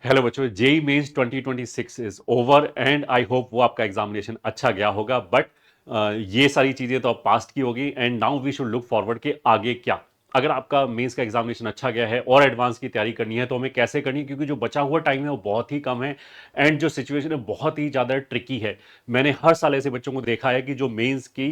Hello बच्चों, JEE Mains 2026 is over and I hope वो आपका एग्जामिनेशन अच्छा गया होगा। बट ये सारी चीजें तो अब पास्ट की होगी and now we should look forward के आगे क्या। अगर आपका मेंस का एग्जामिनेशन अच्छा गया है और एडवांस की तैयारी करनी है तो हमें कैसे करनी है, क्योंकि जो बचा हुआ टाइम है वो बहुत ही कम है एंड जो सिचुएशन है बहुत ही ज़्यादा ट्रिकी है। मैंने हर साल ऐसे बच्चों को देखा है कि जो मेंस की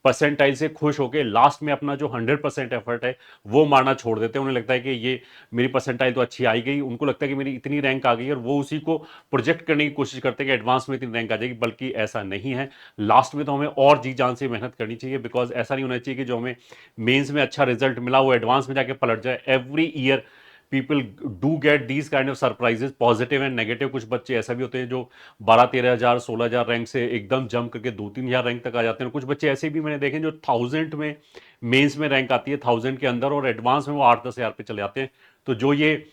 परसेंटाइल से खुश होकर लास्ट में अपना जो 100% एफर्ट है वो मारना छोड़ देते हैं। उन्हें लगता है कि ये मेरी परसेंटाइल तो अच्छी आई गई, उनको लगता है कि मेरी इतनी रैंक आ गई और वो उसी को प्रोजेक्ट करने की कोशिश करते हैं कि एडवांस में इतनी रैंक आ जाएगी, बल्कि ऐसा नहीं है। लास्ट में तो हमें और जी जान से मेहनत करनी चाहिए, बिकॉज ऐसा नहीं होना चाहिए कि जो हमें मेंस में अच्छा रिजल्ट मिला वो एडवांस में जाके पलट जाए। Every year people do get these kind of surprises, positive and negative. कुछ बच्चे ऐसा भी होते हैं जो 12-13 हज़ार 16 हज़ार रैंक से एकदम जंप करके 2-3 हज़ार रैंक तक आ जाते हैं। कुछ बच्चे ऐसे भी मैंने देखे जो 1000 में मेंस में रैंक आती है, 1000 के अंदर, और एडवांस में वो 8-10 हज़ार पे चले जाते हैं। तो जो ये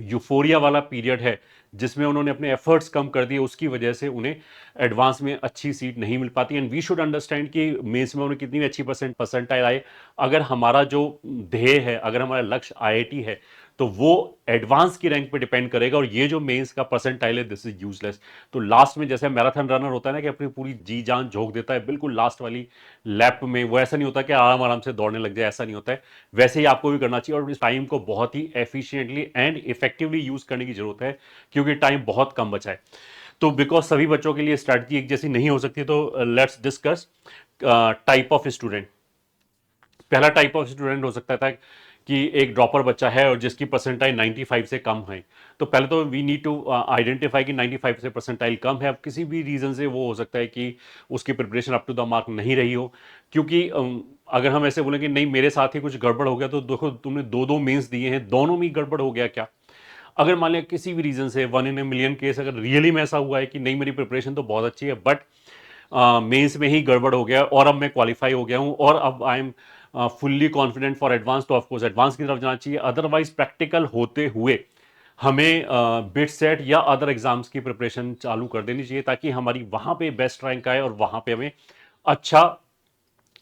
यूफोरिया वाला पीरियड है जिसमें उन्होंने अपने एफर्ट्स कम कर दिए, उसकी वजह से उन्हें एडवांस में अच्छी सीट नहीं मिल पाती। एंड वी शुड अंडरस्टैंड कि मेंस में उन्हें कितनी भी अच्छी परसेंटाइल आए, अगर हमारा जो ध्येय है, अगर हमारा लक्ष्य आईआईटी है, तो वो एडवांस की रैंक पे डिपेंड करेगा। और ये जो मेंस का परसेंटाइल है, दिस इज यूजलेस। तो लास्ट में जैसे मैराथन रनर होता है ना कि अपनी पूरी जी जान झोंक देता है बिल्कुल लास्ट वाली लैप में, वो ऐसा नहीं होता कि आराम आराम से दौड़ने लग जाए, ऐसा नहीं होता है। वैसे ही आपको भी करना चाहिए और इस टाइम को बहुत ही एफिशिएंटली एंड इफेक्टिवली यूज करने की जरूरत है, क्योंकि टाइम बहुत कम बचा है। तो बिकॉज सभी बच्चों के लिए स्ट्रैटेजी एक जैसी नहीं हो सकती, तो let's discuss type of student. पहला टाइप ऑफ स्टूडेंट हो सकता था कि एक ड्रॉपर बच्चा है और जिसकी परसेंटाइल 95 से कम है। तो पहले तो वी नीड टू आइडेंटिफाई कि 95 से परसेंटाइल कम है। अब किसी भी रीज़न से वो हो सकता है कि उसकी preparation up to the mark नहीं रही हो, क्योंकि अगर हम ऐसे बोलें कि नहीं मेरे साथ ही कुछ गड़बड़ हो गया, तो देखो तुमने दो दो मेंस दिए हैं, दोनों में ही गड़बड़ हो गया क्या। अगर मान लिया किसी भी रीज़न से 1 इन ए मिलियन केस अगर रियली में ऐसा हुआ है कि नहीं मेरी प्रिपरेशन तो बहुत अच्छी है बट मेंस में ही गड़बड़ हो गया और अब मैं क्वालिफाई हो गया हूं और अब I am fully confident for advance, तो ऑफकोर्स एडवांस की तरफ जाना चाहिए। अदरवाइज प्रैक्टिकल होते हुए हमें बिट सेट या अदर एग्जाम्स की प्रिपरेशन चालू कर देनी चाहिए, ताकि हमारी वहां पे बेस्ट रैंक आए और वहां पे हमें अच्छा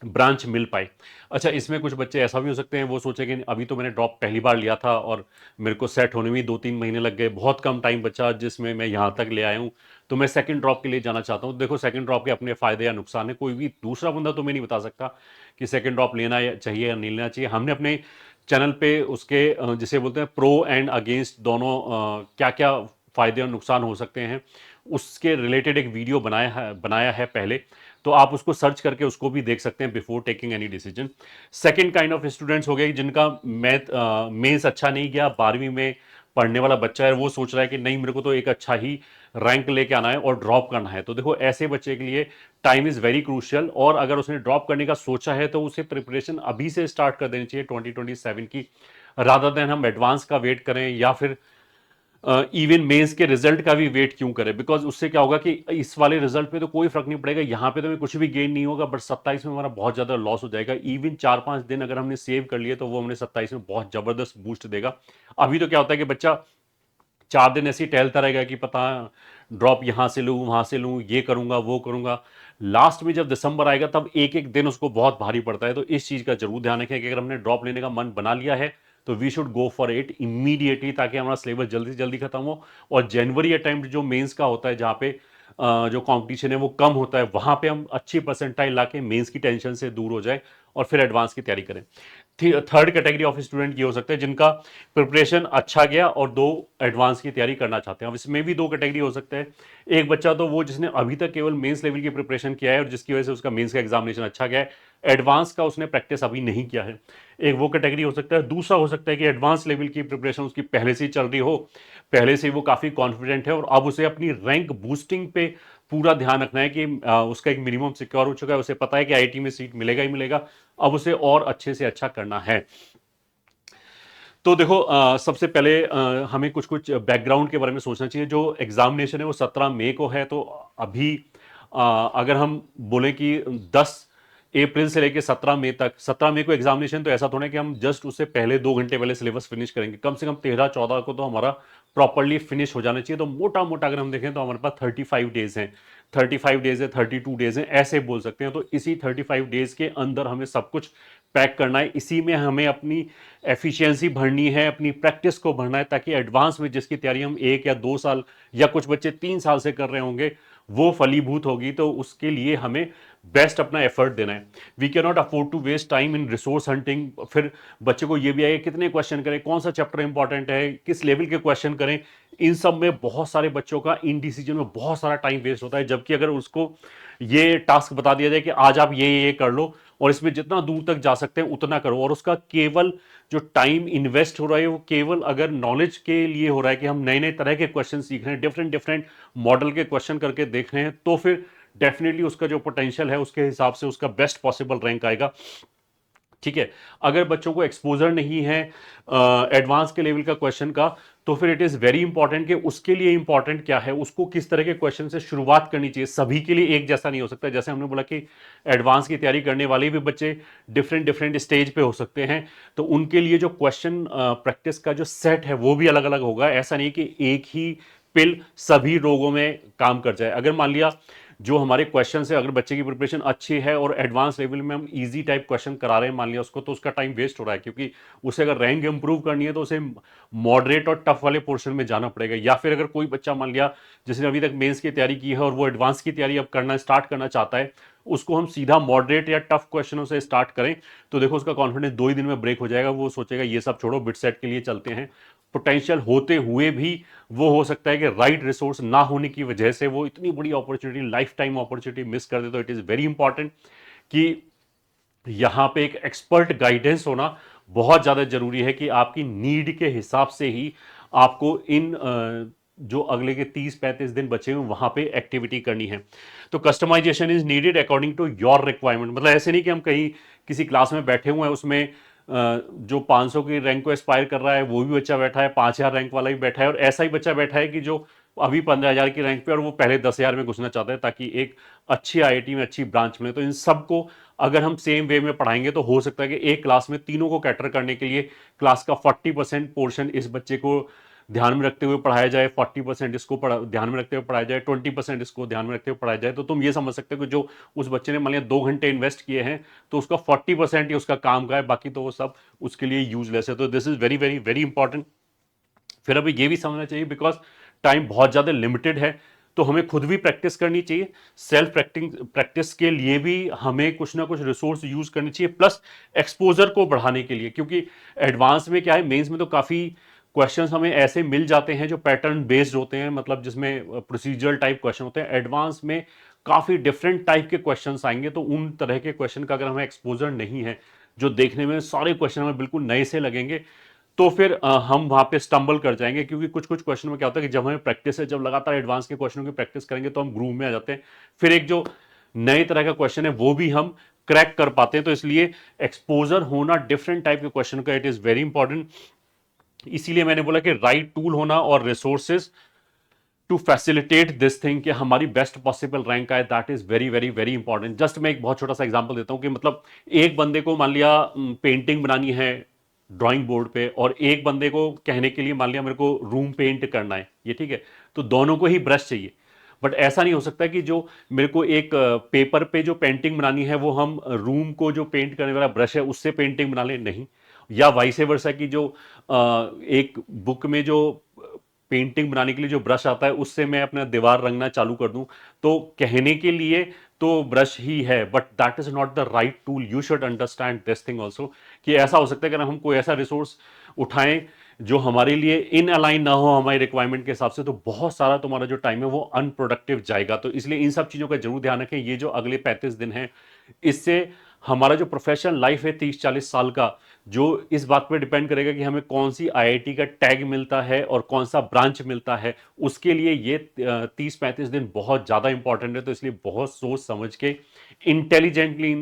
ब्रांच मिल पाए। अच्छा, इसमें कुछ बच्चे ऐसा भी हो सकते हैं वो सोचे कि अभी तो मैंने ड्रॉप पहली बार लिया था और मेरे को सेट होने में 2-3 महीने लग गए, बहुत कम टाइम बचा जिसमें मैं यहाँ तक ले आया हूँ, तो मैं सेकंड ड्रॉप के लिए जाना चाहता हूँ। देखो, सेकंड ड्रॉप के अपने फायदे या नुकसान है, कोई भी दूसरा बंदा तो मैं नहीं बता सकता कि सेकंड ड्रॉप लेना चाहिए या नहीं लेना चाहिए। हमने अपने चैनल पे उसके जिसे बोलते हैं प्रो एंड अगेंस्ट दोनों क्या क्या फायदे और नुकसान हो सकते हैं, उसके रिलेटेड एक वीडियो बनाया है पहले, तो आप उसको सर्च करके उसको भी देख सकते हैं before taking any decision. Second kind of students हो गए जिनका मैथ मेंस अच्छा नहीं गया, 12वीं में पढ़ने वाला बच्चा है, वो सोच रहा है कि नहीं मेरे को तो एक अच्छा ही रैंक लेके आना है और ड्रॉप करना है। तो देखो, ऐसे बच्चे के लिए टाइम इज वेरी क्रूशियल, और अगर उसने ड्रॉप करने का सोचा है तो उसे प्रिपरेशन अभी से स्टार्ट कर देनी चाहिए 2027 की, रादर देन हम एडवांस का वेट करें या फिर इवन मेंस के रिजल्ट का भी वेट क्यों करें। बिकॉज उससे क्या होगा कि इस वाले रिजल्ट पे तो कोई फर्क नहीं पड़ेगा, यहाँ पे तो हमें कुछ भी गेन नहीं होगा, बट 27 में हमारा बहुत ज्यादा लॉस हो जाएगा। इवन 4-5 दिन अगर हमने सेव कर लिए तो वो हमने 27 में बहुत जबरदस्त बूस्ट देगा। अभी तो क्या होता है कि बच्चा 4 दिन ऐसे ही टहलता रहेगा कि पता ड्रॉप यहां से लूं वहां से लूं, ये करूंगा वो करूंगा। लास्ट में जब दिसंबर आएगा तब एक एक दिन उसको बहुत भारी पड़ता है। तो इस चीज का जरूर ध्यान रखें कि अगर हमने ड्रॉप लेने का मन बना लिया है तो we should go for it immediately, ताकि हमारा सिलेबस जल्दी से जल्दी खत्म हो। और जनवरी अटेम्प्ट जो मेंस का होता है, जहाँ पे जो कंपटीशन है वो कम होता है, वहां पे हम अच्छी परसेंटाइल लाके मेंस की टेंशन से दूर हो जाए और फिर एडवांस की तैयारी करें। थर्ड कैटेगरी ऑफ स्टूडेंट ये हो सकते हैं जिनका प्रिपरेशन अच्छा गया और दो एडवांस की तैयारी करना चाहते हैं। अब इसमें भी दो कैटेगरी हो सकते हैं। एक बच्चा तो वो जिसने अभी तक केवल मेंस लेवल की प्रिपरेशन किया है और जिसकी वजह से उसका मेंस का एग्जामिनेशन अच्छा गया है, एडवांस का उसने प्रैक्टिस अभी नहीं किया है, एक वो कैटेगरी हो सकता है। दूसरा हो सकता है कि एडवांस लेवल की प्रिपरेशन उसकी पहले से ही चल रही हो, पहले से ही वो काफ़ी कॉन्फिडेंट है और अब उसे अपनी रैंक बूस्टिंग पे पूरा ध्यान रखना है कि उसका एक मिनिमम सिक्योर हो चुका है, उसे पता है कि आईआईटी में सीट मिलेगा ही मिलेगा, अब उसे और अच्छे से अच्छा करना है। तो देखो, सबसे पहले हमें कुछ कुछ बैकग्राउंड के बारे में सोचना चाहिए। जो एग्जामिनेशन है वो 17 मई को है, तो अभी अगर हम बोले कि 10 अप्रैल से लेकर 17 मई तक, 17 मई को एग्जामिनेशन, तो ऐसा थोड़ा है कि हम जस्ट उससे पहले 2 घंटे पहले सिलेबस फिनिश करेंगे। कम से कम 13-14 को तो हमारा प्रॉपरली फिनिश हो जाना चाहिए। तो मोटा मोटा अगर हम देखें तो हमारे पास 35 डेज हैं, 35 डेज है, 32 डेज हैं, ऐसे बोल सकते हैं। तो इसी 35 डेज के अंदर हमें सब कुछ पैक करना है, इसी में हमें अपनी एफिशिएंसी भरनी है, अपनी प्रैक्टिस को भरना है, ताकि एडवांस में जिसकी तैयारी हम 1 या 2 साल या कुछ बच्चे 3 साल से कर रहे होंगे वो फलीभूत होगी। तो उसके लिए हमें बेस्ट अपना एफर्ट देना है। We can not afford to waste time in resource hunting. फिर बच्चे को ये भी आएगा कितने क्वेश्चन करें, कौन सा चैप्टर इंपॉर्टेंट है, किस लेवल के क्वेश्चन करें। इन सब में बहुत सारे बच्चों का इन डिसीजन में बहुत सारा टाइम वेस्ट होता है, जबकि अगर उसको ये टास्क बता दिया जाए कि आज आप ये कर लो और इसमें जितना दूर तक जा सकते हैं उतना करो, और उसका केवल जो टाइम इन्वेस्ट हो रहा है वो केवल अगर नॉलेज के लिए हो रहा है कि हम नए नए तरह के क्वेश्चन सीख रहे हैं, डिफरेंट डिफरेंट मॉडल के क्वेश्चन करके देख रहे हैं, तो फिर डेफिनेटली उसका जो पोटेंशियल है उसके हिसाब से उसका बेस्ट पॉसिबल रैंक आएगा। ठीक है, अगर बच्चों को एक्सपोजर नहीं है एडवांस के लेवल का क्वेश्चन का, तो फिर इट इज वेरी इंपॉर्टेंट कि उसके लिए इंपॉर्टेंट क्या है, उसको किस तरह के क्वेश्चन से शुरुआत करनी चाहिए। सभी के लिए एक जैसा नहीं हो सकता, जैसे हमने बोला कि एडवांस की तैयारी करने वाले भी बच्चे डिफरेंट डिफरेंट स्टेज पे हो सकते हैं, तो उनके लिए जो क्वेश्चन प्रैक्टिस का जो सेट है वो भी अलग अलग होगा। ऐसा नहीं कि एक ही पिल सभी रोगों में काम कर जाए। अगर मान लिया जो हमारे क्वेश्चन है, अगर बच्चे की प्रिपरेशन अच्छी है और एडवांस लेवल में हम इजी टाइप क्वेश्चन करा रहे हैं मान लिया उसको, तो उसका टाइम वेस्ट हो रहा है, क्योंकि उसे अगर रैंक इंप्रूव करनी है तो उसे मॉडरेट और टफ वाले पोर्शन में जाना पड़ेगा। या फिर अगर कोई बच्चा मान लिया जिसने अभी तक मेंस की तैयारी की है और वो एडवांस की तैयारी अब करना स्टार्ट करना चाहता है, उसको हम सीधा मॉडरेट या टफ क्वेश्चनों से स्टार्ट करें, तो देखो उसका कॉन्फिडेंस 2 ही दिन में ब्रेक हो जाएगा। वो सोचेगा ये सब छोड़ो, बिट सेट के लिए चलते हैं। पोटेंशियल होते हुए भी वो हो सकता है कि राइट रिसोर्स ना होने की वजह से वो इतनी बड़ी opportunity, life time opportunity miss कर दे। तो इट इज वेरी इंपॉर्टेंट कि यहां पे एक एक्सपर्ट गाइडेंस होना बहुत ज्यादा जरूरी है, कि आपकी नीड के हिसाब से ही आपको इन जो अगले के 30-35 दिन बचे हुए वहां पे एक्टिविटी करनी है। तो customisation is needed according to your requirement. मतलब ऐसे नहीं कि हम कहीं किसी क्लास में बैठे हुए हैं, उसमें जो 500 की रैंक को एस्पायर कर रहा है वो भी बच्चा बैठा है, 5000 रैंक वाला भी बैठा है, और ऐसा ही बच्चा बैठा है कि जो अभी 15,000 की रैंक पे और वो पहले 10,000 में घुसना चाहता है, ताकि एक अच्छी आईआईटी में अच्छी ब्रांच मिले। तो इन सबको अगर हम सेम वे में पढ़ाएंगे तो हो सकता है कि एक क्लास में तीनों को कैटर करने के लिए क्लास का 40% पोर्शन इस बच्चे को ध्यान में रखते हुए पढ़ाया जाए, 40% इसको ध्यान में रखते हुए पढ़ाया जाए, 20% इसको ध्यान में रखते हुए पढ़ाया जाए। तो तुम ये समझ सकते हो कि जो उस बच्चे ने मान लिया 2 घंटे इन्वेस्ट किए हैं, तो उसका 40% ही उसका काम का है, बाकी तो वो सब उसके लिए यूजलेस है। तो this is very very very important. फिर अभी ये भी समझना चाहिए, बिकॉज टाइम बहुत ज़्यादा लिमिटेड है, तो हमें खुद भी प्रैक्टिस करनी चाहिए। सेल्फ प्रैक्टिस के लिए भी हमें कुछ ना कुछ रिसोर्स यूज करनी चाहिए, प्लस एक्सपोजर को बढ़ाने के लिए, क्योंकि एडवांस में क्या है, मेंस में तो काफ़ी क्वेश्चंस हमें ऐसे मिल जाते हैं जो पैटर्न बेस्ड होते हैं, मतलब जिसमें प्रोसीजरल टाइप क्वेश्चन होते हैं। एडवांस में काफ़ी डिफरेंट टाइप के क्वेश्चंस आएंगे, तो उन तरह के क्वेश्चन का अगर हमें एक्सपोजर नहीं है, जो देखने में सारे क्वेश्चन हमें बिल्कुल नए से लगेंगे, तो फिर हम वहां पे स्टंबल कर जाएंगे। क्योंकि कुछ कुछ क्वेश्चन में क्या होता है कि जब हमें प्रैक्टिस है, जब लगातार एडवांस के क्वेश्चनों की प्रैक्टिस करेंगे तो हम ग्रूव में आ जाते हैं, फिर एक जो नए तरह का क्वेश्चन है वो भी हम क्रैक कर पाते हैं। तो इसलिए एक्सपोजर होना डिफरेंट टाइप के क्वेश्चन का, इट इज वेरी इंपॉर्टेंट। इसीलिए मैंने बोला कि राइट टूल होना और resources to facilitate this thing कि हमारी बेस्ट पॉसिबल रैंक आए, that is very very very important. Just मैं एक बहुत छोटा सा एग्जांपल देता हूं कि मतलब एक बंदे को मान लिया पेंटिंग बनानी है ड्राइंग बोर्ड पे, और एक बंदे को कहने के लिए मान लिया मेरे को रूम पेंट करना है, ये ठीक है, तो दोनों को ही ब्रश चाहिए। बट ऐसा नहीं हो सकता कि जो मेरे को एक पेपर पे जो पेंटिंग बनानी है वो हम रूम को जो पेंट करने वाला ब्रश है उससे पेंटिंग बना ले, नहीं। या वाइस वर्सा की जो एक बुक में जो पेंटिंग बनाने के लिए जो ब्रश आता है उससे मैं अपना दीवार रंगना चालू कर दूं, तो कहने के लिए तो ब्रश ही है, but that is not the right tool. You should understand this thing also, कि ऐसा हो सकता है कि हम कोई ऐसा रिसोर्स उठाएं जो हमारे लिए इन अलाइन ना हो हमारी रिक्वायरमेंट के हिसाब से, तो बहुत सारा तुम्हारा जो टाइम है वो अनप्रोडक्टिव जाएगा। तो इसलिए इन सब चीज़ों का जरूर ध्यान रखें। ये जो अगले 35 दिन हैं, इससे हमारा जो प्रोफेशनल लाइफ है 30-40 साल का, जो इस बात पर डिपेंड करेगा कि हमें कौन सी आईआईटी का टैग मिलता है और कौन सा ब्रांच मिलता है, उसके लिए ये 30-35 दिन बहुत ज़्यादा इंपॉर्टेंट है। तो इसलिए बहुत सोच समझ के इंटेलिजेंटली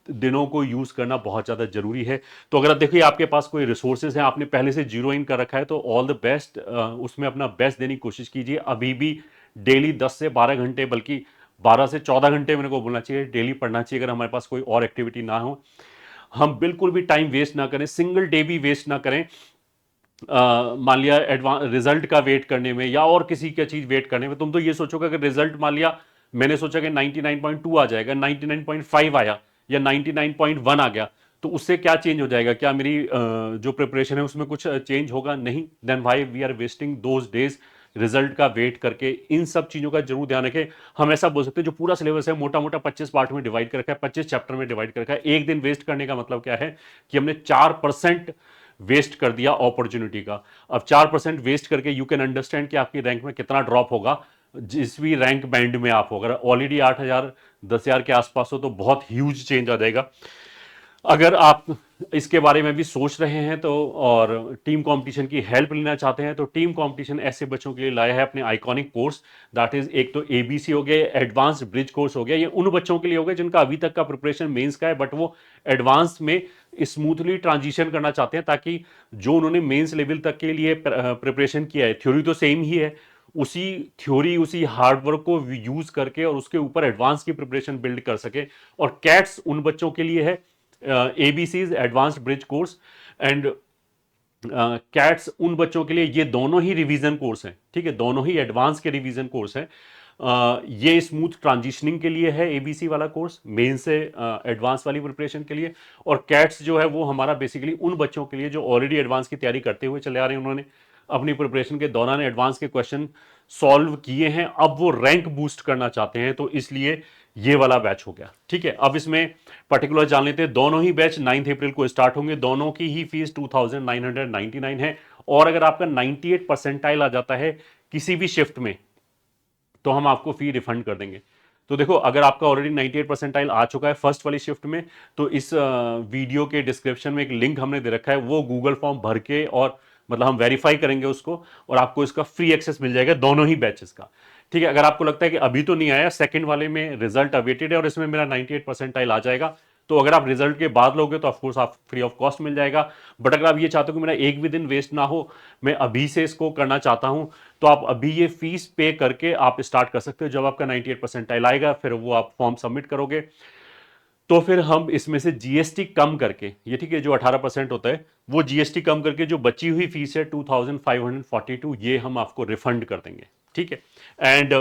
दिनों को यूज करना बहुत ज्यादा जरूरी है। तो अगर आप देखिए आपके पास कोई रिसोर्सेज हैं, आपने पहले से जीरो इन कर रखा है, तो ऑल द बेस्ट, उसमें अपना बेस्ट देने की कोशिश कीजिए। अभी भी डेली 10 से 12 घंटे, बल्कि 12 से 14 घंटे मेरे को बोलना चाहिए, डेली पढ़ना चाहिए अगर हमारे पास कोई और एक्टिविटी ना हो। हम बिल्कुल भी टाइम वेस्ट ना करें, सिंगल डे भी वेस्ट ना करें मान लिया एडवांस रिजल्ट का वेट करने में या और किसी का चीज वेट करने में। तुम तो ये सोचोगे कि रिजल्ट मान लिया मैंने सोचा कि 99.2 आ जाएगा, 99.5 आया या 99.1 आ गया, तो उससे क्या चेंज हो जाएगा? क्या मेरी जो प्रिपरेशन है उसमें कुछ चेंज होगा? नहीं। Then why we are wasting those days result का वेट करके? इन सब चीजों का जरूर ध्यान रखें। हम ऐसा बोल सकते हैं जो पूरा सिलेबस है मोटा मोटा 25 पार्ट में डिवाइड कर रखा है, 25 चैप्टर में डिवाइड कर रखा है, एक दिन वेस्ट करने का मतलब क्या है कि हमने 4% वेस्ट कर दिया अपॉर्चुनिटी का। अब 4% वेस्ट करके यू कैन अंडरस्टैंड कि आपकी रैंक में कितना ड्रॉप होगा। जिस भी रैंक बैंड में आप हो, अगर ऑलरेडी 8,000 10,000 के आसपास हो तो बहुत ह्यूज चेंज आ जाएगा। अगर आप इसके बारे में भी सोच रहे हैं तो, और टीम कंपटीशन की हेल्प लेना चाहते हैं, तो टीम कंपटीशन ऐसे बच्चों के लिए लाया है अपने आइकॉनिक कोर्स। दैट इज, एक तो एबीसी हो गया, एडवांस्ड ब्रिज कोर्स हो गया। ये उन बच्चों के लिए हो गया जिनका अभी तक का प्रिपरेशन मेंस का है, बट वो एडवांस में स्मूथली ट्रांजिशन करना चाहते हैं, ताकि जो उन्होंने मेंस लेवल तक के लिए प्रिपरेशन किया है, थ्योरी तो सेम ही है, उसी थ्योरी उसी हार्डवर्क को यूज करके और उसके ऊपर एडवांस की प्रिपरेशन बिल्ड कर सके। और कैट्स उन बच्चों के लिए है, ABCs advanced bridge course, and cats उन बच्चों के लिए। ये दोनों ही रिवीजन कोर्स हैं, ठीक है, दोनों ही एडवांस के रिवीजन कोर्स हैं। ये स्मूथ ट्रांजिशनिंग के लिए है एबीसी वाला कोर्स, मेन से एडवांस वाली प्रिपरेशन के लिए। और कैट्स जो है वो हमारा बेसिकली उन बच्चों के लिए जो ऑलरेडी एडवांस की तैयारी करते हुए चले आ रहे हैं, उन्होंने अपनी प्रिपरेशन के दौरान एडवांस के क्वेश्चन सॉल्व किए हैं, अब वो रैंक बूस्ट करना चाहते हैं, तो इसलिए ये वाला बैच हो गया। ठीक है, अब इसमें पर्टिकुलर जान लेते हैं। दोनों ही बैच 9 अप्रैल को स्टार्ट होंगे, दोनों की ही फीस 2,999 है। और अगर आपका 98 परसेंटाइल आ जाता है किसी भी शिफ्ट में तो हम आपको फी रिफंड कर देंगे। तो देखो, अगर आपका ऑलरेडी 98 परसेंटाइल आ चुका है फर्स्ट वाली शिफ्ट में, तो इस वीडियो के डिस्क्रिप्शन में एक लिंक हमने दे रखा है, वो गूगल फॉर्म भर के, और मतलब हम वेरीफाई करेंगे उसको, और आपको इसका फ्री एक्सेस मिल जाएगा दोनों ही बैचेस का। ठीक है, अगर आपको लगता है कि अभी तो नहीं आया, सेकंड वाले में रिजल्ट अवेटेड है और इसमें मेरा 98 परसेंटाइल आ जाएगा, तो अगर आप रिजल्ट के बाद लोगे तो ऑफकोर्स आप फ्री ऑफ कॉस्ट मिल जाएगा। बट अगर आप ये चाहते हो कि मेरा एक भी दिन वेस्ट ना हो, मैं अभी से इसको करना चाहता हूं, तो आप अभी ये फीस पे करके आप स्टार्ट कर सकते हो। जब आपका 98 परसेंटाइल आएगा, फिर वो आप फॉर्म सबमिट करोगे, तो फिर हम इसमें से जीएसटी कम करके, ये ठीक है, जो 18% होता है वो जीएसटी कम करके जो बची हुई फीस है 2,542, ये हम आपको रिफंड कर देंगे। ठीक है, एंड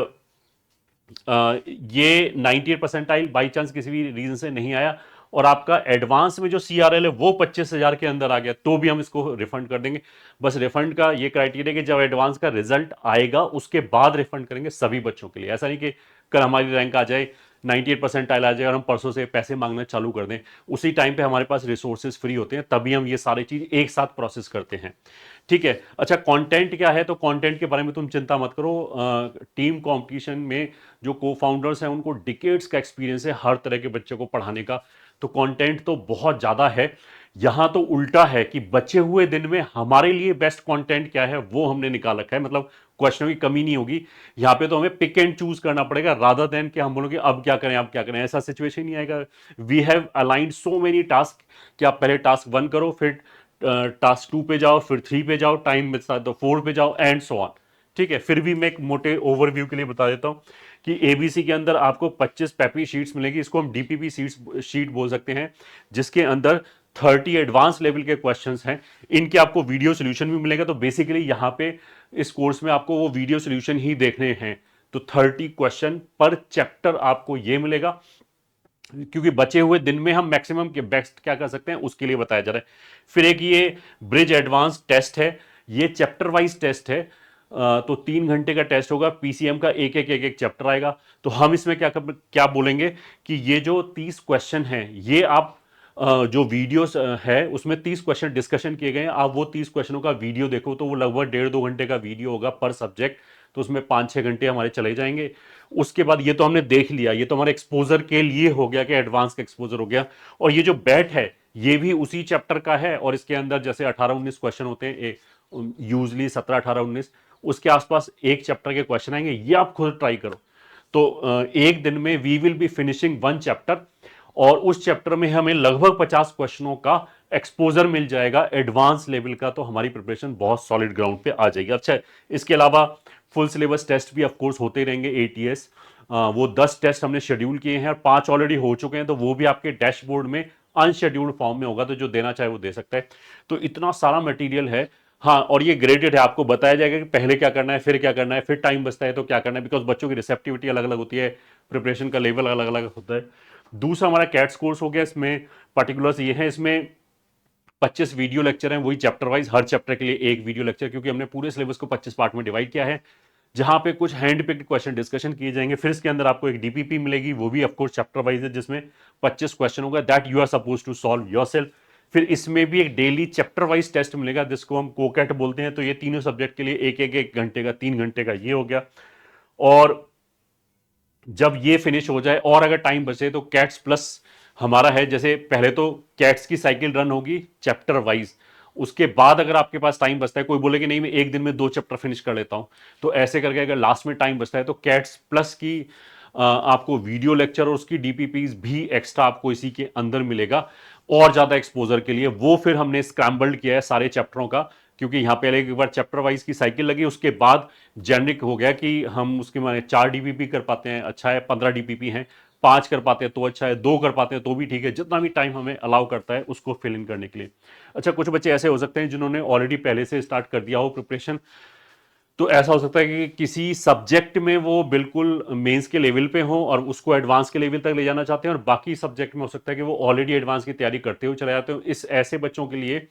ये 98 परसेंटाइल बाई चांस किसी भी रीजन से नहीं आया और आपका एडवांस में जो सीआरएल है वो 25,000 के अंदर आ गया, तो भी हम इसको रिफंड कर देंगे। बस रिफंड का ये क्राइटेरिया कि जब एडवांस का रिजल्ट आएगा उसके बाद रिफंड करेंगे सभी बच्चों के लिए। ऐसा नहीं कि कल हमारी रैंक आ जाए, 98 परसेंटाइल आ जाए और हम परसों से पैसे मांगना चालू कर दें। उसी टाइम पे हमारे पास रिसोर्सेज फ्री होते हैं, तभी हम ये सारी चीज एक साथ प्रोसेस करते हैं। ठीक है, अच्छा, कंटेंट क्या है? तो कंटेंट के बारे में तुम चिंता मत करो। टीम कंपटीशन में जो को फाउंडर्स हैं उनको डिकेड्स का एक्सपीरियंस है हर तरह के बच्चे को पढ़ाने का, तो कंटेंट तो बहुत ज़्यादा है। यहाँ तो उल्टा है कि बचे हुए दिन में हमारे लिए बेस्ट कंटेंट क्या है वो हमने निकाल रखा है, मतलब क्वेश्चनों की कमी नहीं होगी। यहाँ पे तो हमें पिक एंड चूज करना पड़ेगा, रादर देन कि हम बोलोगे अब क्या करें अब क्या करें, ऐसा सिचुएशन नहीं आएगा। We have aligned so many task कि आप पहले टास्क 1 करो, फिर टास्क 2 पे जाओ, फिर 3 पे जाओ, टाइम मिलता है तो 4 पे जाओ, एंड सो ऑन। ठीक है, फिर भी मैं एक मोटे ओवरव्यू के लिए बता देता हूं कि एबीसी के अंदर आपको 25 पेपी शीट्स मिलेगी, इसको हम डीपीपी शीट बोल सकते हैं, जिसके अंदर 30 एडवांस लेवल के क्वेश्चंस हैं। इनके आपको वीडियो सोल्यूशन भी मिलेगा, तो बेसिकली यहाँ पे इस कोर्स में आपको वो वीडियो सोल्यूशन ही देखने हैं। तो 30 क्वेश्चन पर चैप्टर आपको ये मिलेगा, क्योंकि बचे हुए दिन में हम मैक्सिमम के बेस्ट क्या कर सकते हैं उसके लिए बताया जा रहा है। फिर एक ये ब्रिज एडवांस टेस्ट है, ये चैप्टर वाइज टेस्ट है। तो 3 घंटे का टेस्ट होगा, पीसीएम का एक एक चैप्टर आएगा। तो हम इसमें क्या बोलेंगे कि ये जो 30 क्वेश्चन हैं, ये आप जो वीडियोस है उसमें 30 क्वेश्चन डिस्कशन किए गए हैं, आप वो 30 क्वेश्चनों का वीडियो देखो तो वो लगभग 1.5-2 घंटे का वीडियो होगा पर सब्जेक्ट, तो उसमें 5-6 घंटे हमारे चले जाएंगे। उसके बाद ये तो हमने देख लिया, ये तो हमारे एक्सपोजर के लिए हो गया कि एडवांस का एक्सपोजर हो गया। और ये जो बैट है ये भी उसी चैप्टर का है, और इसके अंदर जैसे 18-19 क्वेश्चन होते हैं, यूजली 17-18-19 उसके आसपास एक चैप्टर के क्वेश्चन आएंगे, ये आप खुद ट्राई करो। तो एक दिन में we will be finishing 1 chapter, और उस चैप्टर में हमें लगभग 50 क्वेश्चनों का एक्सपोजर मिल जाएगा एडवांस लेवल का, तो हमारी प्रिपरेशन बहुत सॉलिड ग्राउंड पे आ जाएगी। अच्छा, इसके अलावा फुल सिलेबस टेस्ट भी ऑफकोर्स होते रहेंगे, एटीएस। वो 10 टेस्ट हमने शेड्यूल किए हैं और 5 ऑलरेडी हो चुके हैं, तो वो भी आपके डैशबोर्ड में अनशेड्यूल्ड फॉर्म में होगा, तो जो देना चाहे वो दे सकता है। तो इतना सारा मटेरियल है। हाँ, और ये ग्रेडेड है, आपको बताया जाएगा कि पहले क्या करना है, फिर क्या करना है, फिर टाइम बचता है तो क्या करना है, बिकॉज बच्चों की रिसेप्टिविटी अलग अलग होती है, प्रिपरेशन का लेवल अलग अलग होता है। दूसरा हमारा कैट्स कोर्स हो गया, इसमें पर्टिकुलर्स ये है, इसमें 25 वीडियो लेक्चर हैं, वही चैप्टर वाइज, हर चैप्टर के लिए एक वीडियो लेक्चर, क्योंकि हमने पूरे सिलेबस को 25 पार्ट में डिवाइड किया है, जहां पे कुछ हैंड पिक्ड क्वेश्चन डिस्कशन किए जाएंगे। फिर इसके अंदर आपको एक डीपीपी मिलेगी, वो भी ऑफकोर्स चैप्टर वाइज है, जिसमें 25 क्वेश्चन होगा that you are suppose to solve yourself. फिर इसमें भी एक डेली चैप्टर वाइज टेस्ट मिलेगा, जिसको हम कोकैट बोलते हैं। तो ये तीनों सब्जेक्ट के लिए एक घंटे का, 3 घंटे का ये हो गया। और जब ये फिनिश हो जाए और अगर टाइम बचे तो कैट्स प्लस हमारा है, जैसे पहले तो कैट्स की साइकिल रन होगी चैप्टर वाइज, उसके बाद अगर आपके पास टाइम बचता है, कोई बोले कि नहीं मैं एक दिन में 2 चैप्टर फिनिश कर लेता हूं, तो ऐसे करके अगर लास्ट में टाइम बचता है तो कैट्स प्लस की आपको वीडियो लेक्चर और उसकी डीपीपीज भी एक्स्ट्रा आपको इसी के अंदर मिलेगा और ज्यादा एक्सपोजर के लिए। वो फिर हमने स्क्रैम्बल्ड किया है सारे चैप्टरों का, क्योंकि यहां पहले एक बार चैप्टर वाइज की साइकिल लगी, उसके बाद जेनरिक हो गया कि हम उसके माने 4 डीपीपी कर पाते हैं अच्छा है, 15 डीपीपी हैं, 5 कर पाते हैं तो अच्छा है, 2 कर पाते हैं तो भी ठीक है, जितना भी टाइम हमें अलाउ करता है उसको फिल इन करने के लिए। अच्छा, कुछ बच्चे ऐसे हो सकते हैं जिन्होंने ऑलरेडी पहले से स्टार्ट कर दिया हो प्रिपरेशन, तो ऐसा हो सकता है कि किसी सब्जेक्ट में वो बिल्कुल मेंस के लेवल पे हो और उसको एडवांस के लेवल तक ले जाना चाहते हैं, और बाकी सब्जेक्ट में हो सकता है कि वो ऑलरेडी एडवांस की तैयारी करते हुए चले जाते हो। इस ऐसे बच्चों के लिए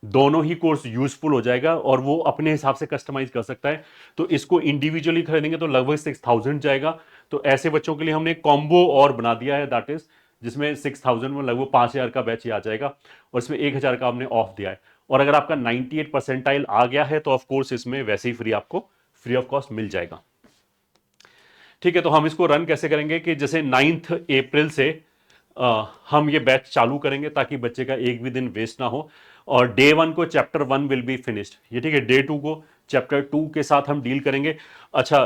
दोनों ही कोर्स यूजफुल हो जाएगा और वो अपने हिसाब से कस्टमाइज कर सकता है। तो इसको इंडिविजुअली खरीदेंगे तो लगभग 6000 जाएगा। तो ऐसे बच्चों के लिए हमने कॉम्बो और बना दिया है, दैट इज जिसमें 6000 में लगभग 5000 का बैच ही आ जाएगा, और इसमें 1000 का हमने ऑफ दिया है। और अगर आपका 98 परसेंटाइल आ गया है तो ऑफकोर्स इसमें वैसे ही आपको फ्री ऑफ कॉस्ट मिल जाएगा। ठीक है, तो हम इसको रन कैसे करेंगे कि जैसे 9 अप्रैल से हम ये बैच चालू करेंगे ताकि बच्चे का एक भी दिन वेस्ट ना हो। और डे 1 को चैप्टर 1 विल बी फिनिश्ड, ये ठीक है। डे 2 को चैप्टर 2 के साथ हम डील करेंगे। अच्छा,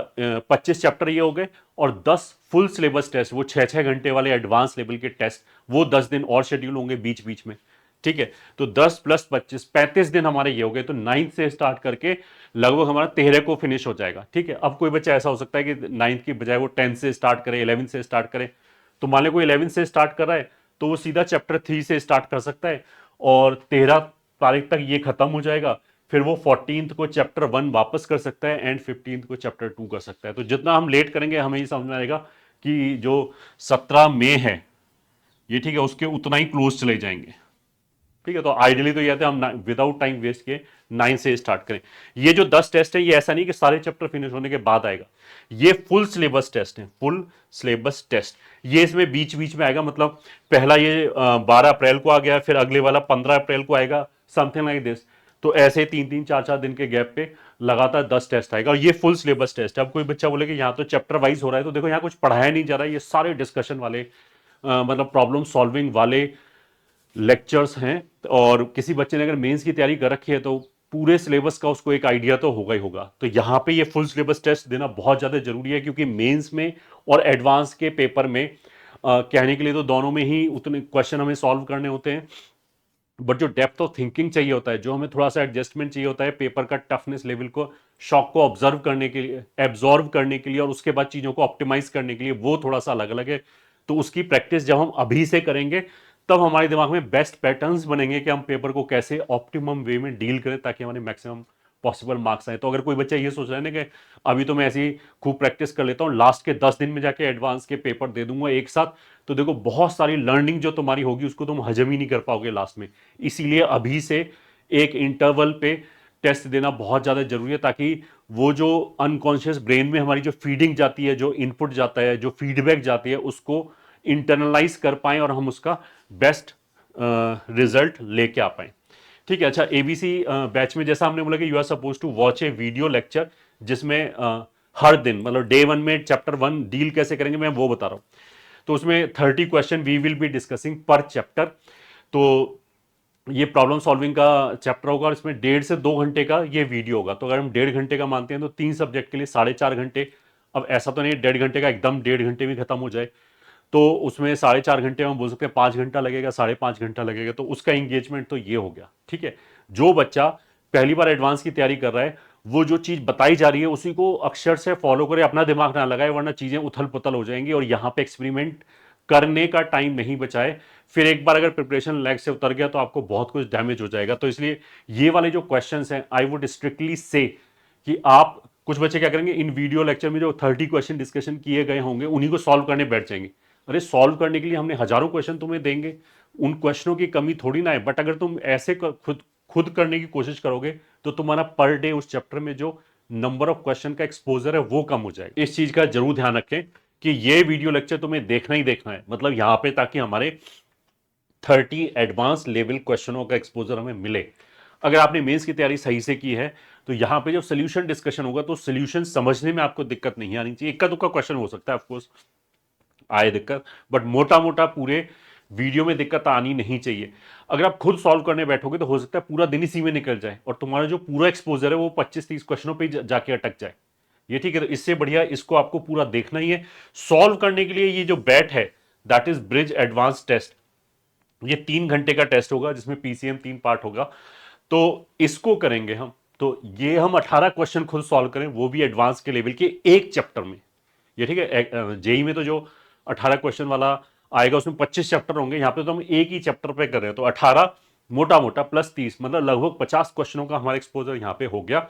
25 चैप्टर ये हो गए और 10 फुल सिलेबस टेस्ट, वो 6-6 घंटे वाले एडवांस लेवल के टेस्ट, वो 10 दिन और शेड्यूल होंगे बीच बीच में। ठीक है, तो 10 प्लस 25 35 दिन हमारे ये हो गए। तो 9 से स्टार्ट करके लगभग हमारा 13 को फिनिश हो जाएगा। ठीक है, अब कोई बच्चा ऐसा हो सकता है कि 9 की बजाय वो 10 से स्टार्ट करे, 11 से स्टार्ट करे। तो मान लो कोई 11 से स्टार्ट कर रहा है तो वो सीधा चैप्टर 3 से स्टार्ट कर सकता है और 13 तारीख तक ये खत्म हो जाएगा। फिर वो 14th को चैप्टर 1 वापस कर सकता है एंड 15th को चैप्टर 2 कर सकता है। तो जितना हम लेट करेंगे हमें ये समझ में आएगा कि जो 17 मई है ये, ठीक है, उसके उतना ही क्लोज चले जाएंगे। ठीक है, तो आइडियली तो ये है हम विदाउट टाइम वेस्ट के 9 से स्टार्ट करें। ये जो 10 टेस्ट है ये ऐसा नहीं कि सारे चैप्टर फिनिश होने के बाद आएगा, ये फुल सिलेबस टेस्ट है, फुल सिलेबस टेस्ट। ये इसमें बीच बीच में आएगा, मतलब पहला ये 12 अप्रैल को आ गया, फिर अगले वाला 15 अप्रैल को आएगा, समथिंग लाइक दिस। तो ऐसे 3-3 4-4 दिन के गैप पे लगातार 10 टेस्ट आएगा और ये फुल सिलेबस टेस्ट है। अब कोई बच्चा बोले कि यहाँ तो चैप्टर वाइज हो रहा है, तो देखो यहाँ कुछ पढ़ाया नहीं जा रहा है, ये सारे डिस्कशन वाले मतलब प्रॉब्लम सॉल्विंग वाले लेक्चर्स हैं। और किसी बच्चे ने अगर मेंस की तैयारी कर रखी है तो पूरे सिलेबस का उसको एक आइडिया तो होगा ही होगा। तो यहाँ पे ये फुल सिलेबस टेस्ट देना बहुत ज़्यादा जरूरी है, क्योंकि मेंस में और एडवांस के पेपर में कहने के लिए तो दोनों में ही उतने क्वेश्चन हमें सॉल्व करने होते हैं, बट जो डेप्थ ऑफ थिंकिंग चाहिए होता है, जो हमें थोड़ा सा एडजस्टमेंट चाहिए होता है पेपर का टफनेस लेवल को, शॉक को ऑब्जर्व करने के लिए, एब्जॉर्व करने के लिए और उसके बाद चीज़ों को ऑप्टिमाइज करने के लिए, वो थोड़ा सा अलग अलग है। तो उसकी प्रैक्टिस जब हम अभी से करेंगे तब हमारे दिमाग में बेस्ट पैटर्न्स बनेंगे कि हम पेपर को कैसे ऑप्टिमम वे में डील करें ताकि हमारे मैक्सिमम पॉसिबल मार्क्स आए। तो अगर कोई बच्चा ये सोच रहा है ना कि अभी तो मैं ऐसी खूब प्रैक्टिस कर लेता हूँ, लास्ट के 10 दिन में जाके एडवांस के पेपर दे दूंगा एक साथ, तो देखो बहुत सारी लर्निंग जो तुम्हारी होगी उसको तुम हजम ही नहीं कर पाओगे लास्ट में। इसीलिए अभी से एक इंटरवल पे टेस्ट देना बहुत ज़्यादा जरूरी है, ताकि वो जो अनकॉन्शियस ब्रेन में हमारी जो फीडिंग जाती है, जो इनपुट जाता है, जो फीडबैक जाती है, उसको इंटरनलाइज कर पाएं और हम उसका बेस्ट रिजल्ट लेके आ पाएं। ठीक है, अच्छा, एबीसी बैच में जैसा हमने बोला कि you are suppose to watch a video lecture, जिसमें हर दिन मतलब डे 1 में चैप्टर 1 डील कैसे करेंगे मैं वो बता रहा हूँ। तो उसमें 30 question we will be discussing per chapter. तो ये प्रॉब्लम सॉल्विंग का चैप्टर होगा और इसमें 1.5 से 2 घंटे का ये वीडियो होगा। तो अगर हम 1.5 घंटे का मानते हैं तो 3 सब्जेक्ट के लिए 4.5 घंटे। अब ऐसा तो नहीं 1.5 घंटे का एकदम 1.5 घंटे में खत्म हो जाए, तो उसमें 4.5 घंटे हम बोल सकते हैं 5 घंटा लगेगा, 5.5 घंटा लगेगा। तो उसका इंगेजमेंट तो ये हो गया। ठीक है, जो बच्चा पहली बार एडवांस की तैयारी कर रहा है वो जो चीज बताई जा रही है उसी को अक्षर से फॉलो करे, अपना दिमाग ना लगाए, वरना चीजें उथल पुथल हो जाएंगी और यहाँ पे एक्सपेरिमेंट करने का टाइम नहीं बचाए। फिर एक बार अगर प्रिपरेशन लैग से उतर गया तो आपको बहुत कुछ डैमेज हो जाएगा। तो इसलिए ये वाले जो क्वेश्चंस हैं आई वुड स्ट्रिक्टली से कि आप, कुछ बच्चे क्या करेंगे इन वीडियो लेक्चर में जो 30 क्वेश्चन डिस्कशन किए गए होंगे उन्हीं को सॉल्व करने बैठ जाएंगे। अरे सॉल्व करने के लिए हमने हजारों क्वेश्चन तुम्हें देंगे, उन क्वेश्चनों की कमी थोड़ी ना है, बट अगर तुम ऐसे खुद खुद करने की कोशिश करोगे तो तुम्हारा पर डे उस चैप्टर में जो नंबर ऑफ क्वेश्चन का एक्सपोजर है वो कम हो जाएगा। इस चीज का जरूर ध्यान रखें कि ये वीडियो लेक्चर तुम्हें देखना ही देखना है, मतलब यहां पे, ताकि हमारे 30 एडवांस लेवल क्वेश्चनों का एक्सपोजर हमें मिले। अगर आपने मेंस की तैयारी सही से की है तो यहां पे जब सोल्यूशन डिस्कशन होगा तो सोल्यूशन समझने में आपको दिक्कत नहीं आनी चाहिए। इक्का दुक्का क्वेश्चन हो सकता है ऑफकोर्स आए दिक्कत, बट मोटा मोटा पूरे वीडियो में दिक्कत आनी नहीं चाहिए। अगर आप खुद सॉल्व करने बैठोगे तो हो सकता है पूरा दिन इसी में निकल जाए और तुम्हारा जो पूरा एक्सपोजर है वो 25-30 क्वेश्चनों पे जाके अटक जाए। ये ठीक है, तो इससे बढ़िया इसको आपको पूरा देखना ही है। सॉल्व करने के लिए ये जो बैट है, that is bridge advance test, ये 3 घंटे का टेस्ट होगा जिसमें पीसीएम 3 पार्ट होगा, तो इसको करेंगे हम। तो ये हम 18 क्वेश्चन खुद सॉल्व करें, वो भी एडवांस के लेवल के एक चैप्टर में। ये ठीक है, जेई में तो जो 18 क्वेश्चन वाला आएगा उसमें 25 चैप्टर होंगे, यहाँ पे तो हम एक ही चैप्टर पे कर रहे हैं, तो 18 मोटा मोटा प्लस 30 मतलब लगभग 50 क्वेश्चनों का हमारा एक्सपोजर यहाँ पे हो गया।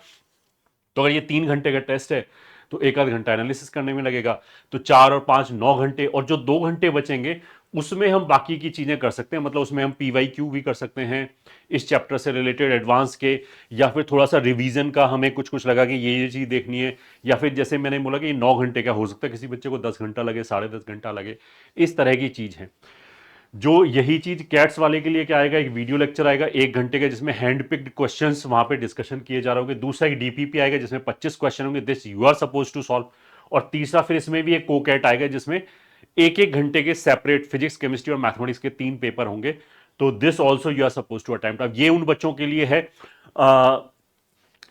तो अगर ये 3 घंटे का टेस्ट है तो एक आध घंटा एनालिसिस करने में लगेगा, तो 4 और 5 9 घंटे, और जो 2 घंटे बचेंगे उसमें हम बाकी की चीजें कर सकते हैं। मतलब उसमें हम पीवाईक्यू भी कर सकते हैं इस चैप्टर से रिलेटेड एडवांस के, या फिर थोड़ा सा रिवीजन का हमें कुछ कुछ लगा कि ये चीज देखनी है, या फिर जैसे मैंने बोला कि 9 घंटे का हो सकता है, किसी बच्चे को 10 घंटा लगे, 10.5 घंटा लगे, इस तरह की चीज है। जो यही चीज कैट्स वाले के लिए क्या आएगा, एक वीडियो लेक्चर आएगा 1 घंटे का जिसमें हैंड पिक्ड क्वेश्चंस वहां पे डिस्कशन किए जा रहे होंगे। दूसरा एक डीपीपी आएगा जिसमें 25 क्वेश्चन होंगे, this you are suppose to solve. और तीसरा फिर इसमें भी एक कोकैट आएगा जिसमें 1-1 घंटे के सेपरेट फिजिक्स, केमिस्ट्री और मैथमेटिक्स के 3 पेपर होंगे, तो this also you are suppose to attempt. अब ये उन बच्चों के लिए है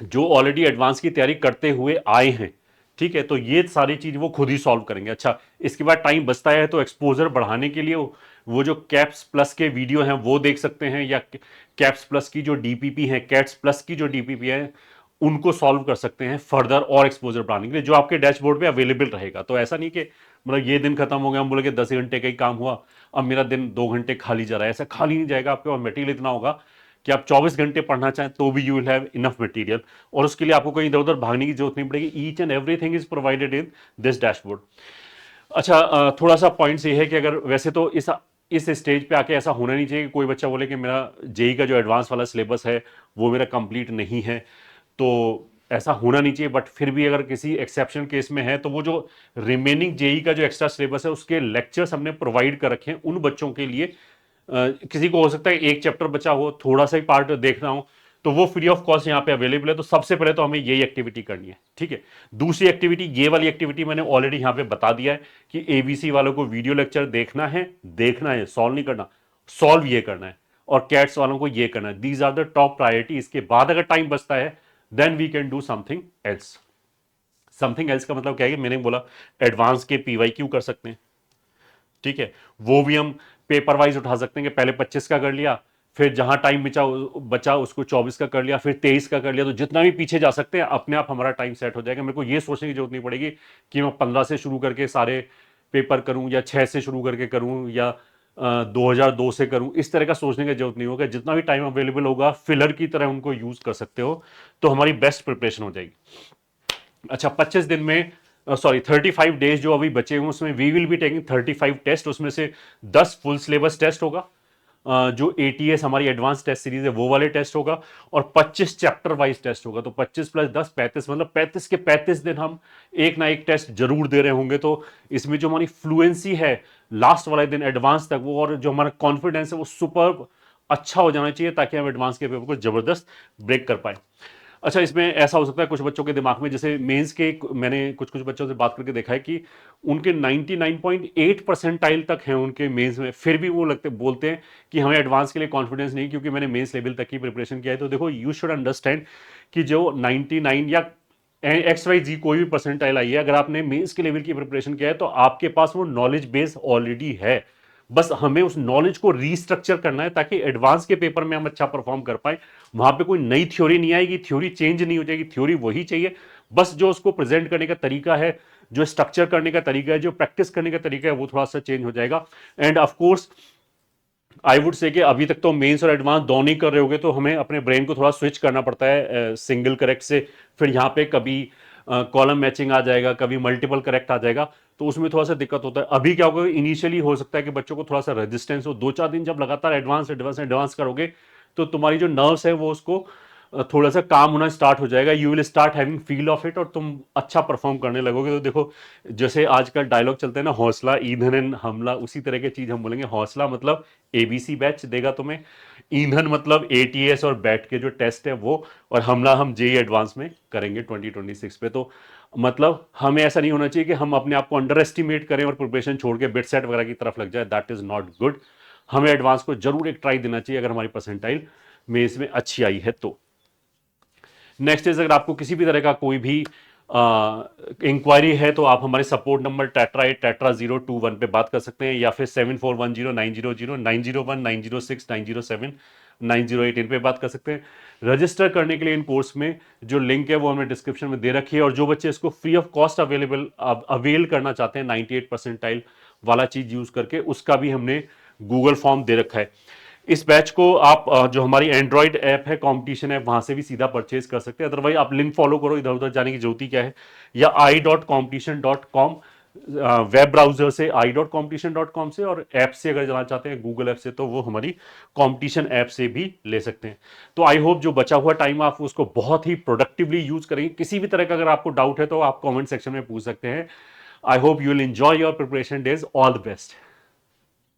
जो ऑलरेडी एडवांस की तैयारी करते हुए आए हैं, ठीक है, तो ये सारी चीज वो खुद ही सॉल्व करेंगे। अच्छा, इसके बाद टाइम बचता है तो एक्सपोजर बढ़ाने के लिए वो जो कैप्स प्लस के वीडियो हैं वो देख सकते हैं, या कैप्स प्लस की जो डीपीपी है, कैट्स प्लस की जो डीपीपी है, उनको सॉल्व कर सकते हैं फर्दर और एक्सपोजर बढ़ाने के लिए, जो आपके डैशबोर्ड पे अवेलेबल रहेगा। तो ऐसा नहीं कि मतलब ये दिन खत्म हो गया, हम बोले कि 10 घंटे का ही काम हुआ, अब मेरा दिन 2 घंटे खाली जा रहा है, ऐसा खाली नहीं जाएगा। आपके पास मटेरियल इतना होगा कि आप 24 घंटे पढ़ना चाहें तो भी you will have enough material, और उसके लिए आपको कहीं इधर उधर भागने की जरूरत नहीं पड़ेगी। Each and everything is provided in this dashboard. अच्छा, थोड़ा सा पॉइंट ये है कि अगर वैसे तो इस स्टेज पे आके ऐसा होना नहीं चाहिए कि कोई बच्चा बोले कि मेरा जेई का जो एडवांस वाला सिलेबस है वो मेरा कंप्लीट नहीं है, तो ऐसा होना नहीं चाहिए। बट फिर भी अगर किसी एक्सेप्शन केस में है तो वो जो रिमेनिंग जेई का जो एक्स्ट्रा सिलेबस है उसके लेक्चर्स हमने प्रोवाइड कर रखे हैं उन बच्चों के लिए। किसी को हो सकता है एक चैप्टर बचा हो, थोड़ा सा ही पार्ट देखना हो, तो वो फ्री ऑफ कॉस्ट यहाँ पे अवेलेबल है। तो सबसे पहले तो हमें यही एक्टिविटी करनी है, ठीक है। दूसरी एक्टिविटी, ये वाली एक्टिविटी मैंने ऑलरेडी यहाँ पे बता दिया है कि एबीसी वालों को वीडियो लेक्चर देखना है, सॉल्व नहीं करना, सॉल्व ये करना है, और कैट्स वालों को ये करना है। These are the top priority. इसके बाद अगर टाइम बचता है then we can do something else. Something else का मतलब क्या है कि मैंने बोला एडवांस के पीवाईक्यू कर सकते हैं, ठीक है, वो भी हम पेपर वाइज उठा सकते हैं कि पहले 25 का कर लिया, फिर जहां टाइम बचा उसको 24 का कर लिया, फिर 23 का कर लिया, तो जितना भी पीछे जा सकते हैं अपने आप हमारा टाइम सेट हो जाएगा। मेरे को ये सोचने की जरूरत नहीं पड़ेगी कि मैं 15 से शुरू करके सारे पेपर करूं, या 6 से शुरू करके करूं, या 2002 से करूं। इस तरह का सोचने की जरूरत नहीं होगा। जितना भी टाइम अवेलेबल होगा फिलर की तरह उनको यूज कर सकते हो, तो हमारी बेस्ट प्रिपरेशन हो जाएगी। अच्छा, 25 दिन में, सॉरी 35 डेज जो अभी बचे हुए उसमें we will be taking 35 test. उसमें से 10 फुल सिलेबस टेस्ट होगा, जो एटीएस हमारी एडवांस टेस्ट सीरीज है वो वाले टेस्ट होगा, और 25 चैप्टर वाइज टेस्ट होगा। तो 25 + 10 35, मतलब 35 के 35 दिन हम एक ना एक टेस्ट जरूर दे रहे होंगे। तो इसमें जो हमारी फ्लुएंसी है लास्ट वाले दिन एडवांस तक, वो और जो हमारा कॉन्फिडेंस है वो सुपर अच्छा हो जाना चाहिए, ताकि हम एडवांस के पेपर को जबरदस्त ब्रेक कर पाए। अच्छा, इसमें ऐसा हो सकता है कुछ बच्चों के दिमाग में, जैसे मेंस के मैंने कुछ कुछ बच्चों से बात करके देखा है कि उनके 99.8 परसेंटाइल तक हैं उनके मेंस में, फिर भी वो बोलते हैं कि हमें एडवांस के लिए कॉन्फिडेंस नहीं, क्योंकि मैंने मेंस लेवल तक की प्रिपरेशन किया है। तो देखो, यू शुड अंडरस्टैंड कि जो 99 या XYZ कोई भी परसेंटाइल आई है, अगर आपने मेंस के लेवल की प्रिपरेशन किया है तो आपके पास वो नॉलेज बेस ऑलरेडी है। बस हमें उस नॉलेज को रीस्ट्रक्चर करना है ताकि एडवांस के पेपर में हम अच्छा परफॉर्म कर पाए। वहां पे कोई नई थ्योरी नहीं आएगी, थ्योरी चेंज नहीं हो जाएगी, थ्योरी वही चाहिए। बस जो उसको प्रेजेंट करने का तरीका है, जो स्ट्रक्चर करने का तरीका है, जो प्रैक्टिस करने का तरीका है, वो थोड़ा सा चेंज हो जाएगा। End of course I would say कि अभी तक तो मेंस और एडवांस दोनों ही कर रहे होगे, तो हमें अपने ब्रेन को थोड़ा स्विच करना पड़ता है सिंगल करेक्ट से। फिर यहाँ पे कभी कॉलम मैचिंग आ जाएगा, कभी मल्टीपल करेक्ट आ जाएगा, तो उसमें थोड़ा सा दिक्कत होता है। अभी क्या होगा, इनिशियली हो सकता है कि बच्चों को थोड़ा सा रेजिस्टेंस हो, 2-4 दिन जब लगातार एडवांस एडवांस एडवांस करोगे तो तुम्हारी जो नर्व्स है वो उसको थोड़ा सा काम होना स्टार्ट हो जाएगा, you will start having feel of it, और तुम अच्छा परफॉर्म करने लगोगे। तो देखो, जैसे आजकल डायलॉग चलते हैं ना, हौसला ईंधन एंड हमला, उसी तरह की चीज हम बोलेंगे। हौसला मतलब एबीसी बैच देगा तुम्हें, ईंधन मतलब एटीएस और बैट के जो टेस्ट है वो, और हमला हम जेई एडवांस में करेंगे 2026 पे। तो मतलब हमें ऐसा नहीं होना चाहिए कि हम अपने आप को अंडर एस्टिमेट करें और प्रिपरेशन छोड़ के बिट सेट वगैरह की तरफ लग जाए, दैट इज नॉट गुड। हमें एडवांस को जरूर एक ट्राई देना चाहिए अगर हमारी परसेंटाइल में इसमें अच्छी आई है तो। नेक्स्ट इज, अगर आपको किसी भी तरह का कोई भी इंक्वायरी है तो आप हमारे सपोर्ट नंबर टेट्रा021 पे बात कर सकते हैं, या फिर 741090090906907908 इन पे बात कर सकते हैं। रजिस्टर करने के लिए इन कोर्स में जो लिंक है वो हमने डिस्क्रिप्शन में दे रखी है, और जो बच्चे इसको फ्री ऑफ कॉस्ट अवेल करना चाहते हैं 98 परसेंटाइल वाला चीज यूज करके, उसका भी हमने गूगल फॉर्म दे रखा है। इस बैच को आप जो हमारी एंड्रॉइड ऐप है कॉम्पिटिशन ऐप, वहां से भी सीधा परचेज कर सकते हैं, अदरवाइज आप लिंक फॉलो करो, इधर उधर जाने की जरूरत ही क्या है, या i.competition.com वेब ब्राउजर से i.competition.com से, और ऐप से अगर जाना चाहते हैं गूगल ऐप से तो वो हमारी कॉम्पिटिशन ऐप से भी ले सकते हैं। तो आई होप जो बचा हुआ टाइम आप उसको बहुत ही प्रोडक्टिवली यूज करेंगे। किसी भी तरह का अगर आपको डाउट है तो आप कमेंट सेक्शन में पूछ सकते हैं। I hope you will enjoy your preparation days. All the best.